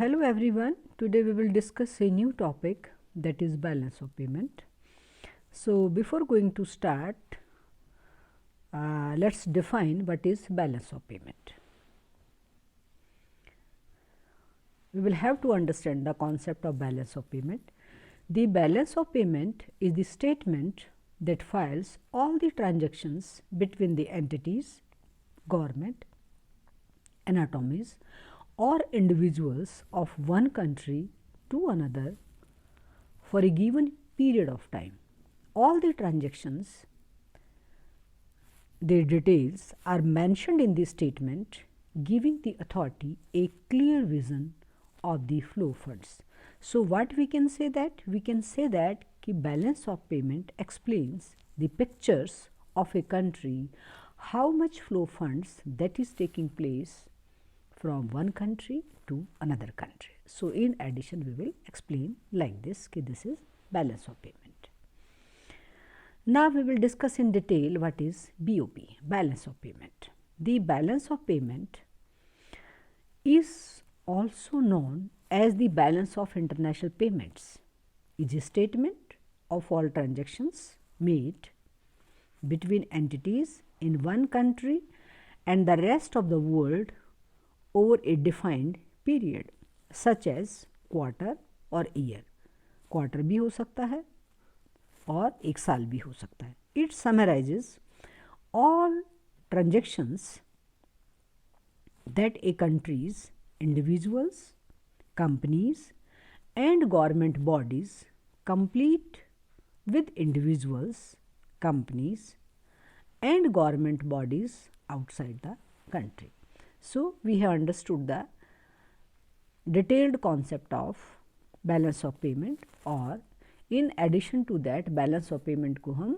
Hello everyone, today we will discuss a new topic, that is balance of payment. So before going to start, let's define what is balance of payment. We will have to understand the concept of balance of payment. The balance of payment is the statement that files all the transactions between the entities, government, anatomies, or individuals of one country to another for a given period of time. All the transactions, their details are mentioned in the statement, giving the authority a clear vision of the flow funds. So what we can say that? We can say that the balance of payment explains the pictures of a country, how much flow funds that is taking place from one country to another country. So in addition, we will explain like this, कि this is balance of payment. Now we will discuss in detail what is BOP, balance of payment. The balance of payment is also known as the balance of international payments. It is a statement of all transactions made between entities in one country and the rest of the world over a defined period, such as quarter or year. Quarter भी हो सकता है और एक साल भी हो सकता है. It summarizes all transactions that a country's individuals, companies and government bodies complete with individuals, companies and government bodies outside the country. So we have understood the detailed concept of balance of payment, और in addition to that balance of payment को हम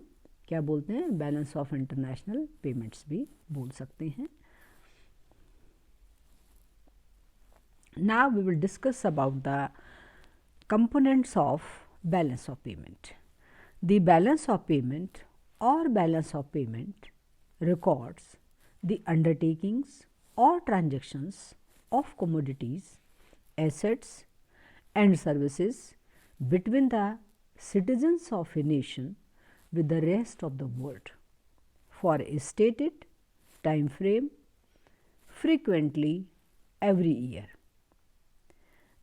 क्या बोलते हैं, balance of international payments भी बोल सकते हैं. Now we will discuss about the components of balance of payment. The balance of payment or balance of payment records the undertakings or transactions of commodities, assets and services between the citizens of a nation with the rest of the world for a stated time frame, frequently every year.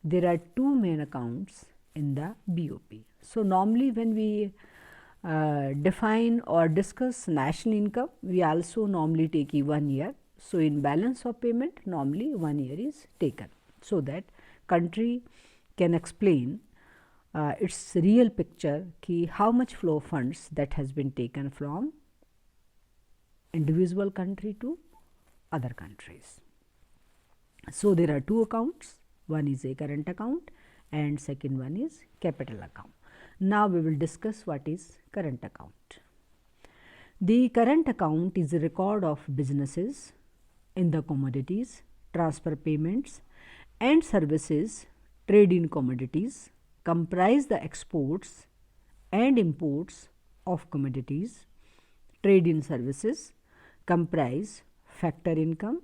There are two main accounts in the BOP. So normally when we define or discuss national income, we also normally take 1 year. So in balance of payment, normally 1 year is taken, so that country can explain its real picture, ki how much flow funds that has been taken from individual country to other countries. So there are two accounts, one is a current account and second one is capital account. Now we will discuss what is current account. The current account is a record of businesses in the commodities, transfer payments and services, trade in commodities, comprise the exports and imports of commodities, trade in services, comprise factor income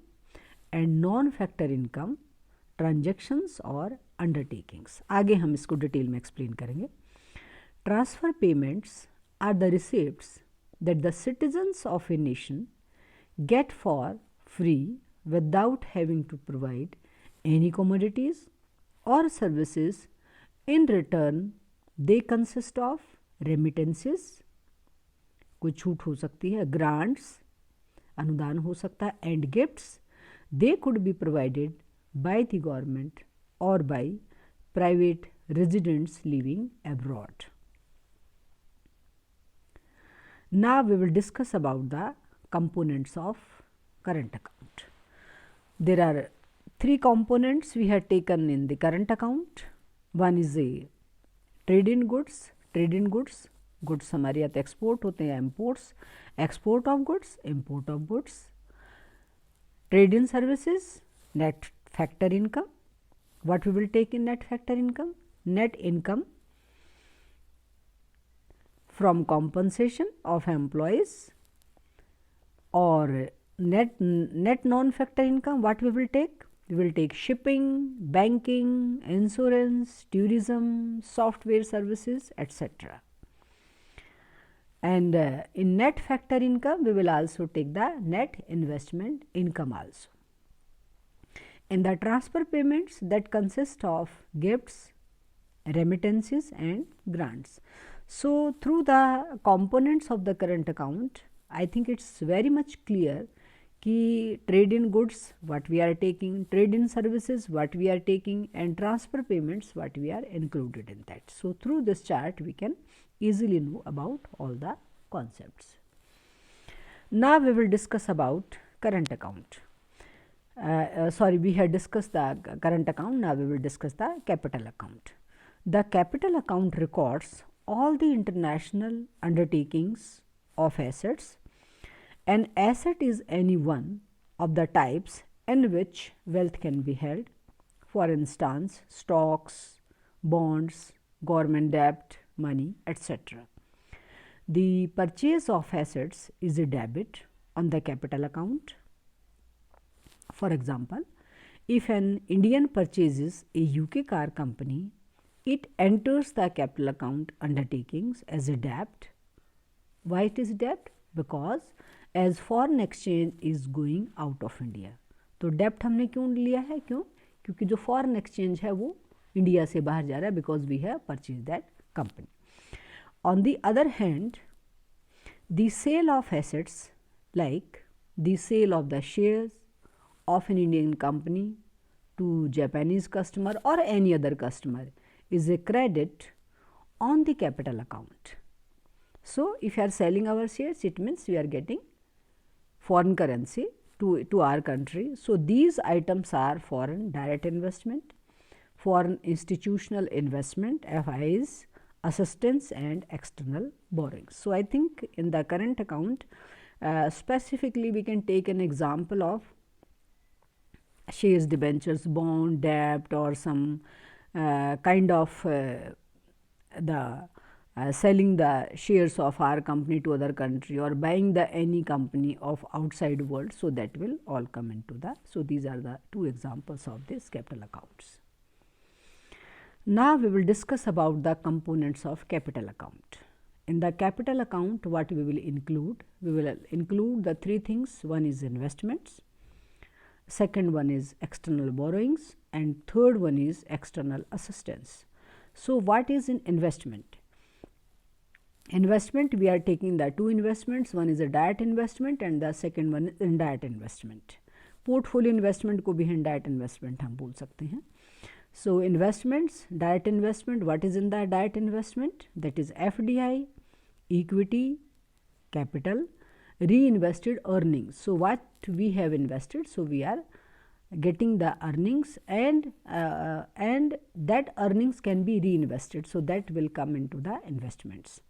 and non-factor income, transactions और undertakings. आगे हम इसको detail में explain करेंगे. Transfer payments are the receipts that the citizens of a nation get for free without having to provide any commodities or services. In return, they consist of remittances, कुछ छूट हो सकती है, grants, अनुदान हो सकता है, and gifts. They could be provided by the government or by private residents living abroad. Now we will discuss about the components of current account. There are three components we have taken in the current account. One is a trade in goods. Trade in goods, goods हमारे या तो export होते हैं, imports, export of goods, import of goods. Trade in services, net factor income. What we will take in net factor income? Net income from compensation of employees, or net non-factor income. What we will take? We will take shipping, banking, insurance, tourism, software services, etc. And in net factor income, we will also take the net investment income also. In the transfer payments, that consist of gifts, remittances and grants. So, through the components of the current account, I think it is very much clear कि trade in goods what we are taking, trade in services what we are taking, and transfer payments what we are included in that. So, through this chart we can easily know about all the concepts. Now, we will discuss about current account. Sorry, we had discussed the current account. Now, we will discuss the capital account. The capital account records all the international undertakings of assets. An asset is any one of the types in which wealth can be held. For instance, stocks, bonds, government debt, money, etc. The purchase of assets is a debit on the capital account. For example, if an Indian purchases a UK car company, it enters the capital account undertakings as a debt. Why it is debt? Because as foreign exchange is going out of India. तो डेप्ट हमने क्यों लिया है? क्यों? क्योंकि जो foreign exchange है वो इंडिया से बाहर जा रहा है, because we have purchase that company. On the other hand, the sale of assets like the sale of the shares of an Indian company to Japanese customer or any other customer is a credit on the capital account. So, if you are selling our shares, it means we are getting foreign currency to our country. So, these items are foreign direct investment, foreign institutional investment, FIs, assistance and external borrowings. So, I think in the current account specifically we can take an example of shares, debentures, bond, debt, or some kind of selling the shares of our company to other country, or buying the any company of outside world. So, that will all come into the. So, these are the two examples of this capital accounts. Now, we will discuss about the components of capital account. In the capital account, what we will include? We will include the three things. One is investments, second one is external borrowings, and third one is external assistance. So, what is in investment? Investment, we are taking the two investments, one is a direct investment and the second one is indirect investment. Portfolio investment को भी indirect investment हम बोल सकते हैं. So, investments, direct investment, what is in the direct investment? That is FDI, equity, capital, reinvested earnings. So, what we have invested, so we are getting the earnings, and that earnings can be reinvested. So, that will come into the investments.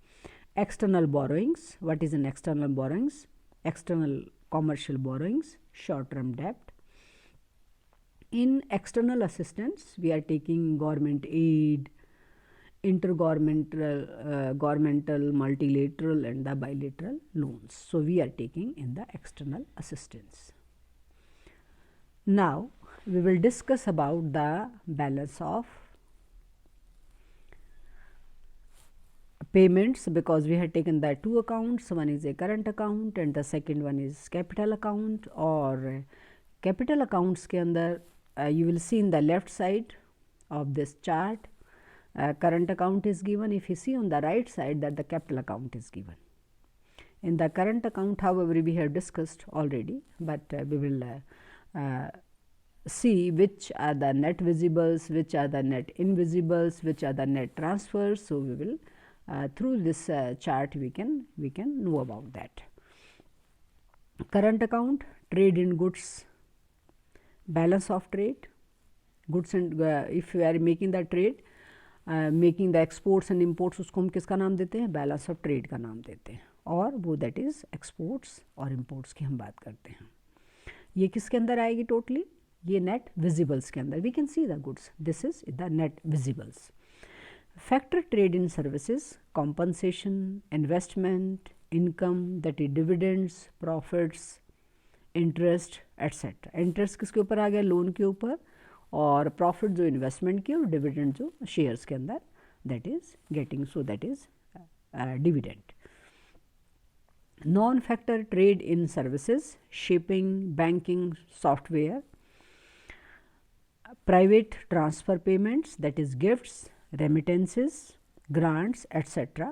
External borrowings, what is in external borrowings? External commercial borrowings, short term debt. In external assistance, we are taking government aid, intergovernmental, governmental, multilateral and the bilateral loans. So, we are taking in the external assistance. Now, we will discuss about the balance of payments, because we had taken the two accounts. One is a current account and the second one is capital account. Or capital accounts के अंदर you will see in the left side of this chart current account is given. If you see on the right side that the capital account is given. In the current account, however, we have discussed already, but we will see which are the net visibles, which are the net invisibles, which are the net transfers. So, we will through this chart we can know about that. Current account, trade in goods, balance of trade, goods and if you are making the trade, making the exports and imports, उसको हम किसका नाम देते हैं? Balance of trade का नाम देते हैं, और वो दैट इज़ एक्सपोर्ट्स और इम्पोर्ट्स की हम बात करते हैं. ये किसके अंदर आएगी टोटली? ये नेट विजिबल्स के अंदर. We can see the goods, this is the net visibles. Factor trade in services, compensation, investment, income, that is dividends, profits, interest etcetera. Interest किसके ऊपर आ गया? लोन के ऊपर, और प्रॉफिट जो इन्वेस्टमेंट की, और डिविडेंड जो शेयर्स के अंदर, that is getting, so that is dividend. Non factor trade in services, shipping, banking, software, private transfer payments, that is gifts, remittances, grants, etc.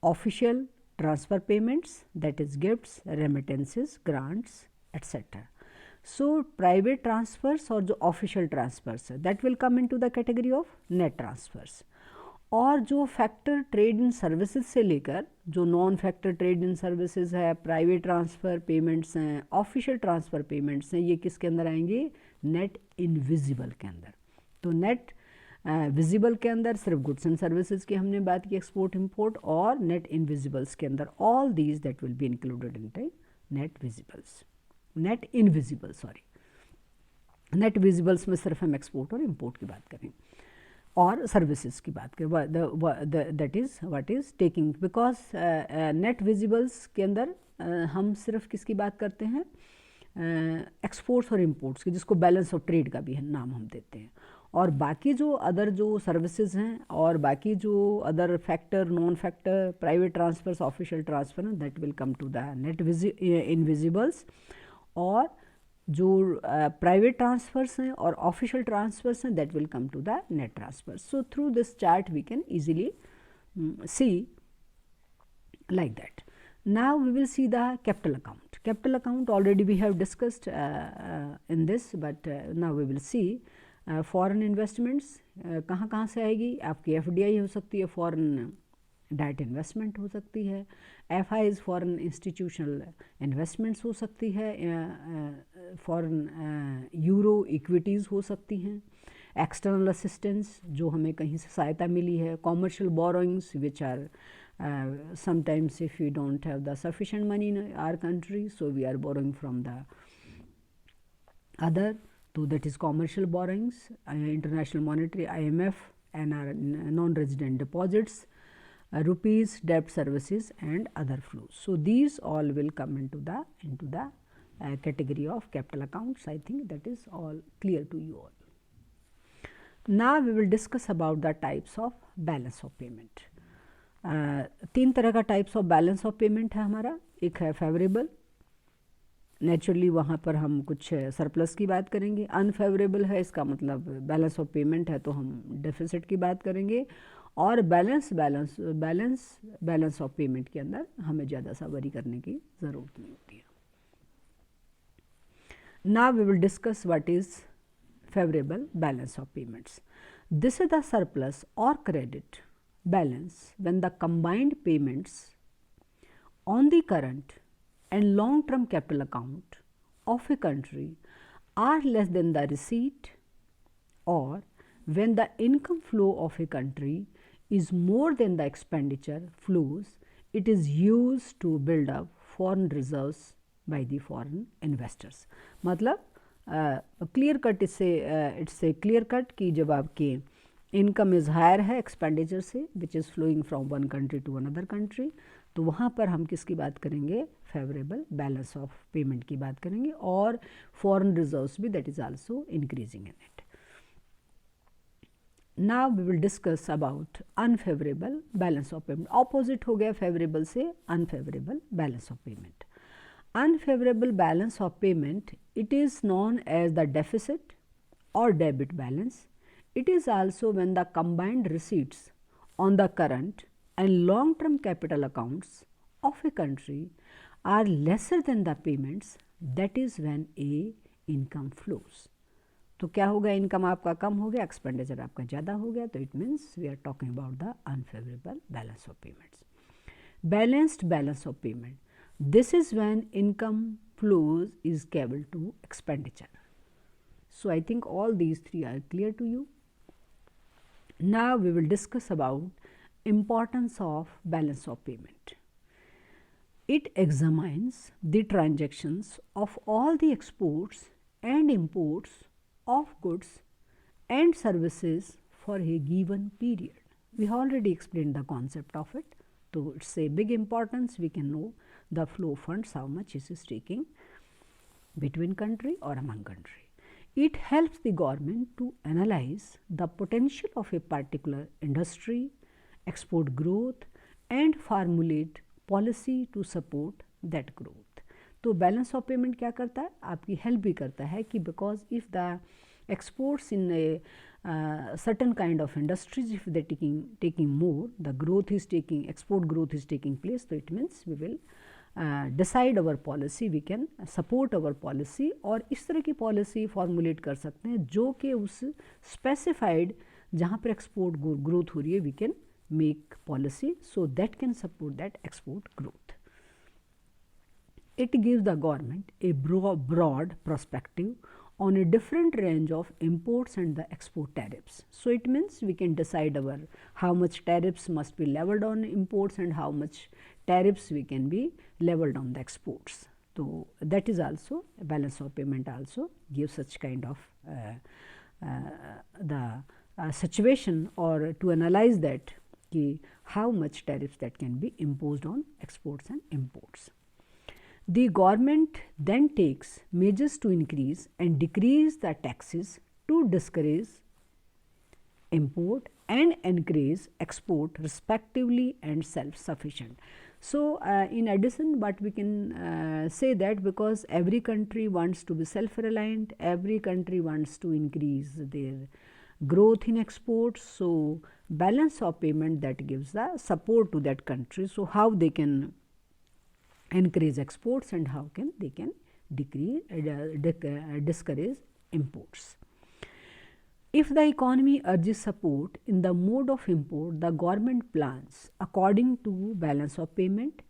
Official transfer payments, that is gifts, remittances, grants, etc. So private transfers और जो official transfers है, that will come into the category of net transfers. और जो factor trade in services से लेकर जो non factor trade in services है, private transfer payments हैं, ऑफिशियल ट्रांसफ़र पेमेंट्स हैं, ये किसके अंदर आएंगे? नेट इनविजिबल के अंदर। तो नेट विजिबल के अंदर सिर्फ गुड्स एंड सर्विसेज की हमने बात की, एक्सपोर्ट इम्पोर्ट, और नेट इनविजिबल्स के अंदर all these that will be included in the net visibles, net invisible, sorry, net visibles में सिर्फ हम एक्सपोर्ट और इम्पोर्ट की बात करें और सर्विसेज की बात करें, that is what is taking, because net visibles के अंदर हम सिर्फ किसकी बात करते हैं? एक्सपोर्ट्स और इम्पोर्ट्स की, जिसको बैलेंस ऑफ ट्रेड का भी नाम हम देते हैं। और बाकी जो अदर जो सर्विसेज हैं और बाकी जो other factor, non factor, private transfers, official transfer हैं, that will come to the net invisibles. और जो प्राइवेट ट्रांसफर्स हैं और ऑफिशियल ट्रांसफर्स हैं, that will come to the net transfer. So through this chart we can easily see like that. Now we will see the capital account. Capital account already we have discussed in this, but now we will see foreign investments कहाँ कहाँ से आएगी? आपकी FDI हो सकती है, foreign direct investment हो सकती है, FIs फॉरेन इंस्टीट्यूशनल इन्वेस्टमेंट्स हो सकती है, फॉरेन यूरो इक्विटीज़ हो सकती हैं, एक्सटर्नल असिस्टेंस जो हमें कहीं से सहायता मिली है, commercial borrowings which are sometimes if we don't have the sufficient money in our country, so we are borrowing from the other, so that is commercial borrowings, international monetary, IMF, and our non-resident deposits, rupees, debt services, and other flows. So these all will come into the category of capital accounts. I think that is all clear to you all. Now we will discuss about the types of balance of payment. तीन तरह का types of balance of payment है हमारा। एक है favourable, naturally वहाँ पर हम कुछ सरप्लस की बात करेंगे। अनफेवरेबल है, इसका मतलब बैलेंस ऑफ पेमेंट है तो हम डेफिसिट की बात करेंगे। और बैलेंस ऑफ पेमेंट के अंदर हमें ज़्यादा सा वरी करने की ज़रूरत नहीं होती है। Now we will discuss what is favourable balance of payments. This is the surplus और credit balance when the combined payments on the current and long-term capital account of a country are less than the receipt, or when the income flow of a country is more than the expenditure flows, it is used to build up foreign reserves by the foreign investors. मतलब clear cut, it's a clear cut कि जब आपके income is higher है expenditure से, which is flowing from one country to another country, तो वहाँ पर हम किसकी बात करेंगे? फेवरेबल बैलेंस ऑफ पेमेंट की बात करेंगे। और फॉरेन रिजर्व्स भी, that is also increasing in it. Now we will discuss about unfavourable balance of payment. Opposite हो गया फेवरेबल से unfavourable balance of payment. Unfavourable balance of payment, it is known as the deficit और debit balance. It is also when the combined receipts on the current and long-term capital accounts of a country are lesser than the payments, that is when a income flows. तो क्या हो गया? Income आपका कम हो गया, expenditure आपका ज़्यादा हो गया, तो it means we are talking about the unfavourable balance of payments. Balanced balance of payment, this is when income flows is equal to expenditure. So I think all these three are clear to you. Now we will discuss about importance of balance of payment. It examines the transactions of all the exports and imports of goods and services for a given period. We already explained the concept of it. So it's a big importance. We can know the flow funds, how much is taking. between country or among country. It helps the government to analyze the potential of a particular industry, export growth and formulate policy to support that growth. तो balance of payment क्या करता है, आपकी help भी करता है कि because if the exports in a certain kind of industries, if they're taking more, the growth is taking, export growth is taking place, so it means we will decide our policy, we can support our policy और इस तरह की policy formulate कर सकते हैं जो कि उस specified जहाँ पर export growth हो रही है, we can make policy so that can support that export growth. It gives the government a broad perspective on a different range of imports and the export tariffs. So it means we can decide our how much tariffs must be leveled on imports and how much tariffs we can be leveled on the exports. So that is also a balance of payment also gives such kind of the situation or to analyze that ki how much tariffs that can be imposed on exports and imports. The government then takes measures to increase and decrease the taxes to discourage import and encourage export respectively and self-sufficient. So, in addition, but we can say that because every country wants to be self-reliant, every country wants to increase their growth in exports. So, balance of payment that gives the support to that country. So, how they can encourage exports and how can they can discourage imports. If the economy urges support in the mode of import, the government plans according to balance of payment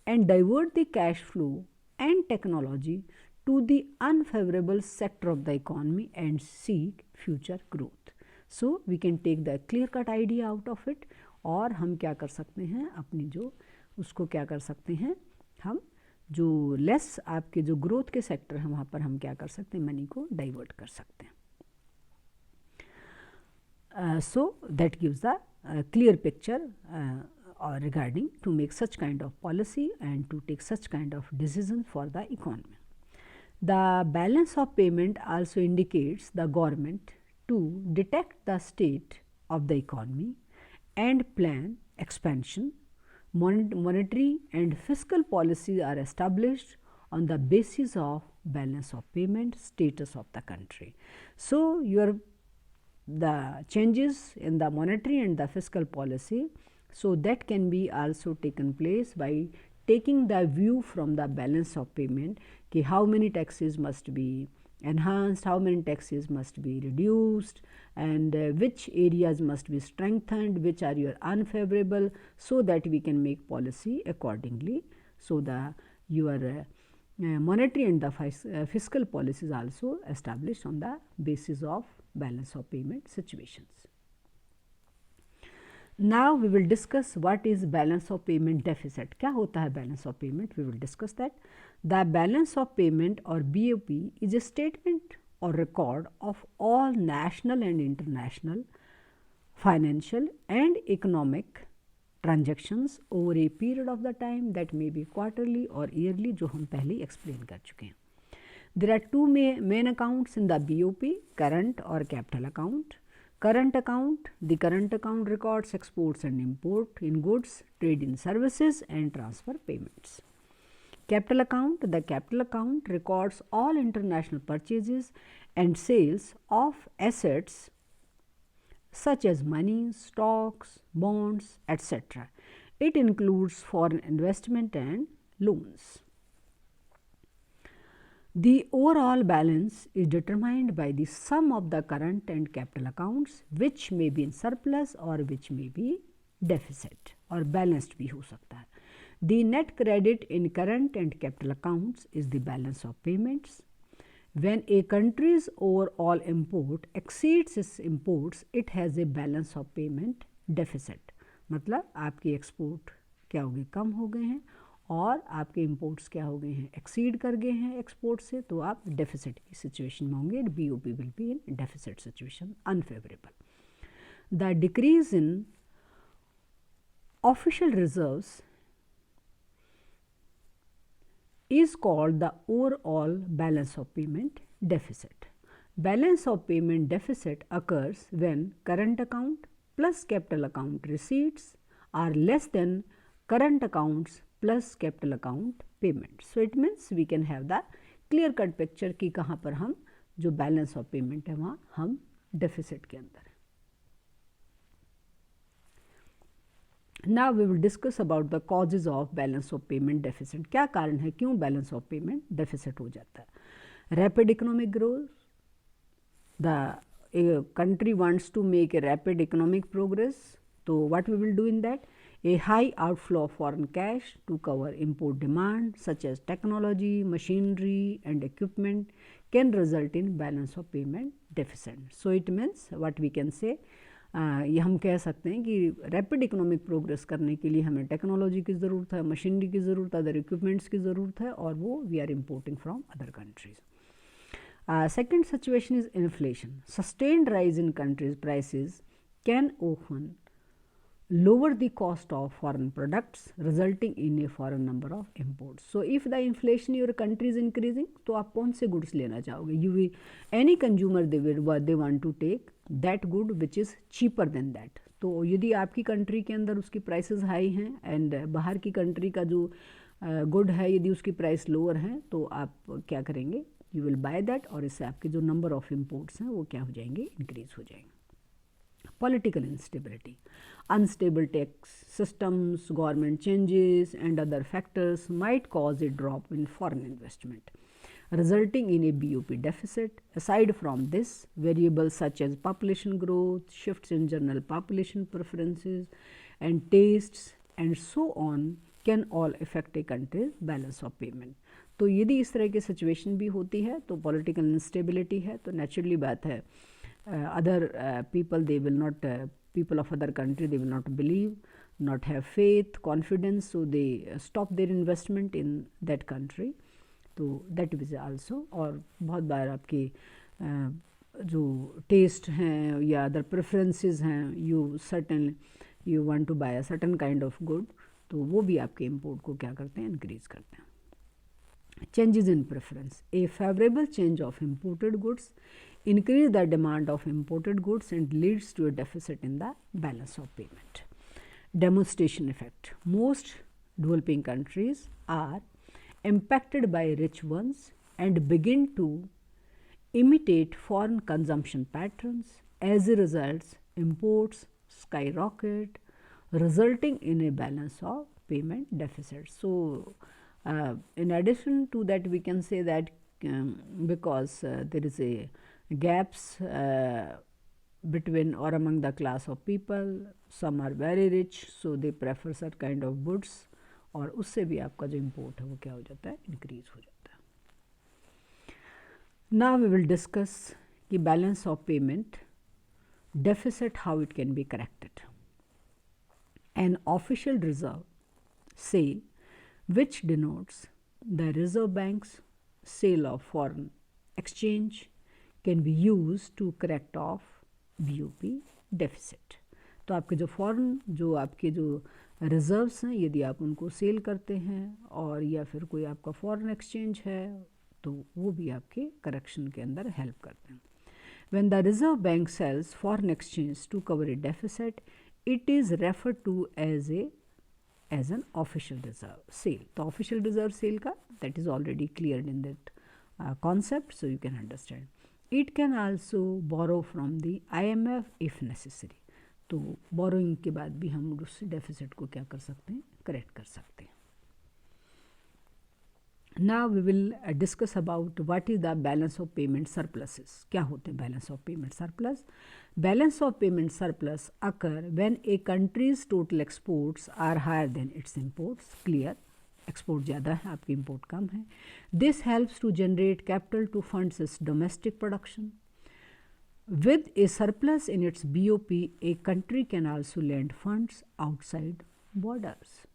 and divert the cash flow and technology to the unfavorable sector of the economy and seek future growth. So, we can take the clear cut idea out of it और हम क्या कर सकते हैं अपनी जो उसको क्या कर सकते हैं हम जो लेस आपके जो ग्रोथ के सेक्टर हैं वहाँ पर हम क्या कर सकते हैं मनी को डाइवर्ट कर सकते हैं. So that gives the clear picture regarding to make such kind of policy and to take such kind of decision for the economy. The balance of payment also indicates the government to detect the state of the economy and plan expansion. Monetary and fiscal policies are established on the basis of balance of payment status of the country. So, the changes in the monetary and the fiscal policy, so that can be also taken place by taking the view from the balance of payment कि how many taxes must be enhanced, how many taxes must be reduced and which areas must be strengthened, which are your unfavorable, so that we can make policy accordingly. So, the your monetary and the fiscal policy is also established on the basis of balance of payment situations. Now, we will discuss what is balance of payment deficit. क्या होता है balance of payment? We will discuss that. The balance of payment or BOP is a statement or record of all national and international financial and economic transactions over a period of the time that may be quarterly or yearly जो हम पहले explain कर चुके हैं. There are two main accounts in the BOP, current or capital account. Current account, the current account records exports and import in goods, trade in services and transfer payments. Capital account, the capital account records all international purchases and sales of assets such as money, stocks, bonds, etc. It includes foreign investment and loans. The overall balance is determined by the sum of the current and capital accounts, which may be in surplus or which may be deficit or balanced भी हो सकता है. The net credit in current and capital accounts is the balance of payments. When a country's overall import exceeds its imports, it has a balance of payment deficit. मतलब आपके export क्या हो गए कम हो गए हैं और आपके इंपोर्ट्स क्या हो गए हैं एक्सीड कर गए हैं एक्सपोर्ट से, तो आप डेफिसिट की सिचुएशन में होंगे. BOP will be in deficit situation unfavourable. The decrease in official reserves is called the overall balance of payment deficit. Balance of payment deficit occurs when current account plus capital account receipts are less than current accounts plus capital account payment. So it means we can have the clear cut picture कि कहाँ पर हम जो balance of payment है वहाँ हम deficit के अंदर. Now we will discuss about the causes of balance of payment deficit. क्या कारण है क्यों balance of payment deficit हो जाता है? Rapid economic growth. The country wants to make a rapid economic progress. So what we will do in that? A high outflow of foreign cash to cover import demand such as technology, machinery and equipment can result in balance of payment deficit. So it means what we can say, ये हम कह सकते हैं कि rapid economic progress करने के लिए हमें टेक्नोलॉजी की ज़रूरत है, मशीनरी की ज़रूरत है, अदर इक्विपमेंट्स की ज़रूरत है और वो we are importing from other countries. Second situation is inflation. Sustained rise in countries' prices can often lower the cost of foreign products, resulting in a foreign number of imports. So if the inflation in your country is increasing, तो आप कौन से goods लेना चाहोगे? You will, any consumer they want to take that good which is cheaper than that. तो यदि आपकी country के अंदर उसकी प्राइसेस हाई हैं एंड बाहर की कंट्री का जो गुड है यदि उसकी प्राइस लोअर है तो आप क्या करेंगे? यू विल बाय दैट और इससे आपके जो नंबर ऑफ इम्पोर्ट्स हैं वो क्या हो जाएंगे? इंक्रीज हो जाएंगे. Political instability, unstable tax systems, government changes and other factors might cause a drop in foreign investment, resulting in a BOP deficit. Aside from this, variables such as population growth, shifts in general population preferences and tastes and so on can all affect a country's balance of payment. तो यदि इस तरह की situation भी होती है तो political instability है तो नेचुरली बात है other people they will not people of other country they will not believe, not have faith, confidence, so they stop their investment in that country. तो that is also. और बहुत बार आपके जो test हैं या अदर प्रेफरेंसेस हैं you want to buy a certain kind of good तो वो भी आपके इम्पोर्ट को क्या करते हैं? इंक्रीज करते हैं. Changes in preference. A favorable change of imported goods increase the demand of imported goods and leads to a deficit in the balance of payment. Demonstration effect. Most developing countries are impacted by rich ones and begin to imitate foreign consumption patterns. As a result, imports skyrocket, resulting in a balance of payment deficit. So in addition to that we can say that because there is a gaps between or among the class of people, some are very rich so they prefer such kind of goods और उससे भी आपका जो import है वो क्या हो जाता है? इंक्रीज हो जाता है. Now we will discuss कि balance of payment deficit how it can be corrected. An official reserve sale which denotes the Reserve Bank's sale of foreign exchange can be used to correct off BOP deficit. तो आपके जो foreign जो आपके जो reserves हैं यदि आप उनको सेल करते हैं और या फिर कोई आपका फॉरेन एक्सचेंज है तो वो भी आपके करेक्शन के अंदर हेल्प करते हैं. When the Reserve Bank sells foreign exchange to cover a deficit, it is referred to as an official reserve sale. तो official reserve sale का that is already cleared in that concept, so you can understand. It can also borrow from the IMF if necessary. तो borrowing के बाद भी हम उस deficit को क्या कर सकते हैं? करेक्ट कर सकते हैं. Now we will discuss about what is the balance of payment surpluses. क्या होते हैं balance of payment surplus? Balance of payment surplus occur when a country's total exports are higher than its imports. Clear? Export ज़्यादा है, आपकी import कम है. This helps to generate capital to funds its domestic production. With a surplus in its BOP, a country can also lend funds outside borders.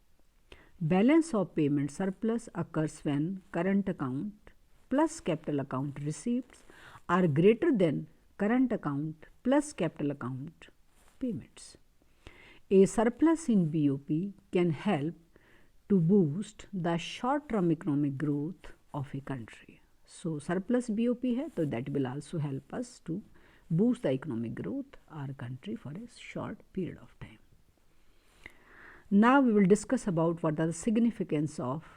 Balance of payment surplus occurs when current account plus capital account receipts are greater than current account plus capital account payments. A surplus in BOP can help to boost the short term economic growth of a country. So surplus BOP है, तो that will also help us to boost the economic growth our country for a short period of time. Now we will discuss about what are the significance of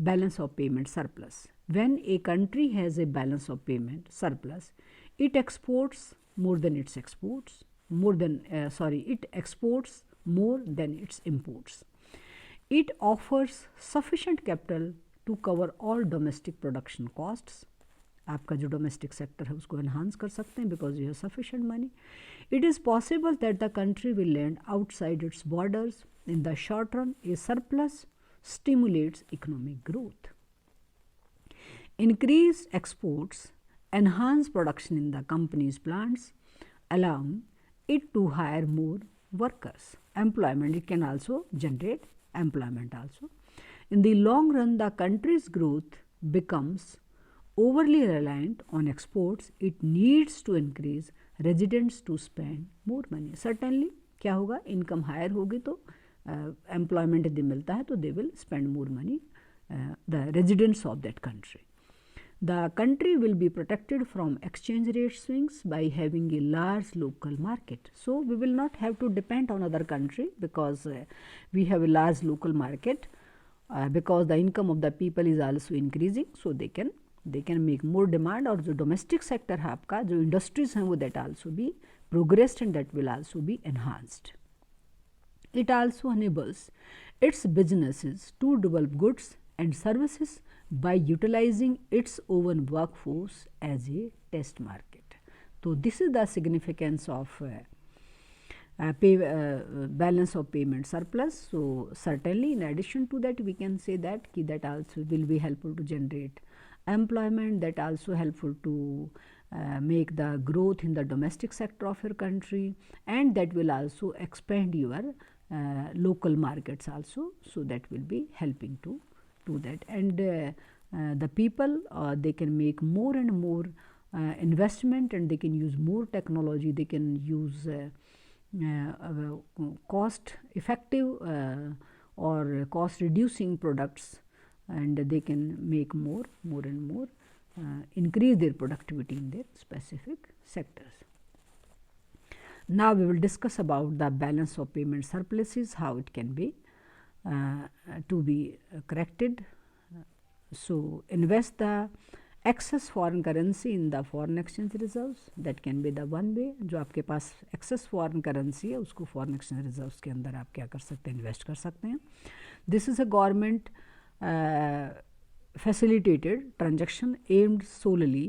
balance of payment surplus. When a country has a balance of payment surplus, it exports more than its exports, it exports more than its imports. It offers sufficient capital to cover all domestic production costs. आपका जो domestic sector है उसको enhance कर सकते हैं because you have sufficient money. It is possible that the country will land outside it's borders in the short run. A surplus stimulates economic growth. Increased exports enhance production in the company's plants, allowing it to hire more workers. Employment, it can also generate employment also. In the long run, the country's growth becomes overly reliant on exports. It needs to increase residents to spend more money. Certainly, क्या होगा, income higher होगी तो employment यदि मिलता है तो they will spend more money the residents of that country. The country will be protected from exchange rate swings by having a large local market. So we will not have to depend on other country because we have a large local market because the income of the people is also increasing. So they can make more demand. और जो domestic sector है आपका, जो industries हैं वो that also be progressed and that will also be enhanced. It also enables its businesses to develop goods and services by utilizing its own workforce as a test market. So this is the significance of balance of payment surplus. So certainly in addition to that we can say that that also will be helpful to generate employment, that also helpful to make the growth in the domestic sector of your country, and that will also expand your local markets also. So that will be helping to do that. And the people they can make more and more investment, and they can use more technology, they can use cost effective or cost reducing products, and they can make more and more increase their productivity in their specific sectors. Now we will discuss about the balance of payment surpluses, how it can be to be corrected. So invest the excess foreign currency in the foreign exchange reserves. That can be the one way. जो आपके पास excess foreign currency है उसको foreign exchange reserves के अंदर आप क्या कर सकते हैं, invest कर सकते हैं. This is a government facilitated transaction aimed solely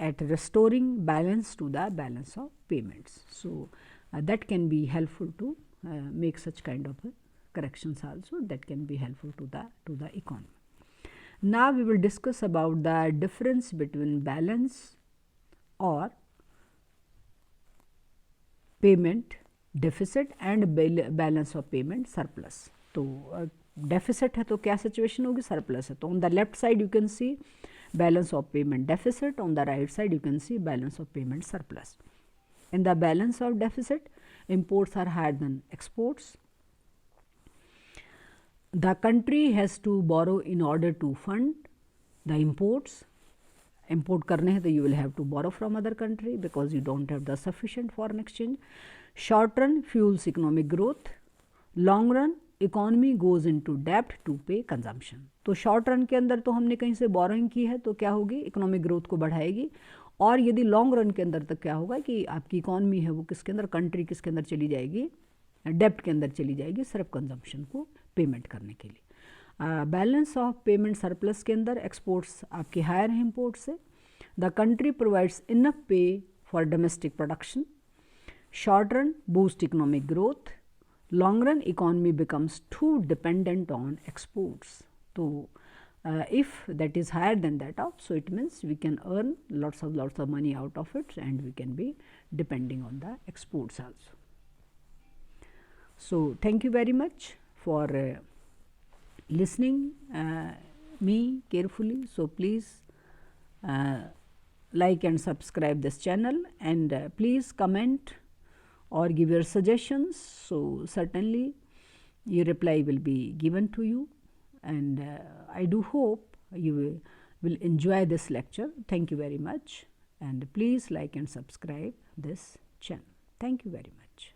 at restoring balance to the balance of payments. So that can be helpful to make such kind of corrections also. That can be helpful to the economy. Now we will discuss about the difference between balance or payment deficit and balance of payment surplus. तो deficit है तो क्या situation होगी, surplus है तो on the left side you can see balance of payment deficit, on the right side you can see balance of payment surplus. In the balance of deficit, imports are higher than exports. The country has to borrow in order to fund the imports. Import करने हैं तो you will have to borrow from other country because you don't have the sufficient foreign exchange. Short run fuels economic growth. Long run economy goes into डेप्ट to pay consumption. तो short run के अंदर तो हमने कहीं से borrowing की है तो क्या होगी, इकोनॉमिक ग्रोथ को बढ़ाएगी. और यदि लॉन्ग रन के अंदर तक क्या होगा कि आपकी इकोनॉमी है वो किसके अंदर, कंट्री किसके अंदर चली जाएगी, डेप्ट के अंदर चली जाएगी सिर्फ कंजम्पशन को पेमेंट करने के लिए. बैलेंस ऑफ पेमेंट सरप्लस के अंदर एक्सपोर्ट्स आपके हायर हैं इम्पोर्ट से. द कंट्री प्रोवाइड्स इनफ पे for domestic production. Short run boost economic growth. Long run economy becomes too dependent on exports. So if that is higher than that out, so it means we can earn lots of money out of it, and we can be depending on the exports also. So thank you very much for listening me carefully. So please like and subscribe this channel, and please comment or give your suggestions. So certainly your reply will be given to you, and I do hope you will enjoy this lecture. Thank you very much, and please like and subscribe this channel. Thank you very much.